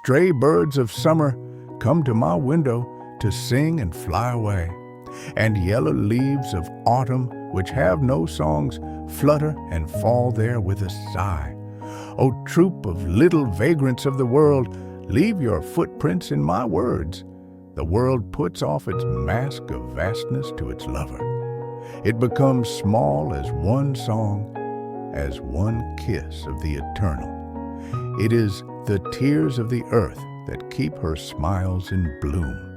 stray birds of summer come to my window to sing and fly away. And yellow leaves of autumn, which have no songs, flutter and fall there with a sigh. O troop of little vagrants of the world, leave your footprints in my words. The world puts off its mask of vastness to its lover. It becomes small as one song, as one kiss of the eternal. It is the tears of the earth that keep her smiles in bloom.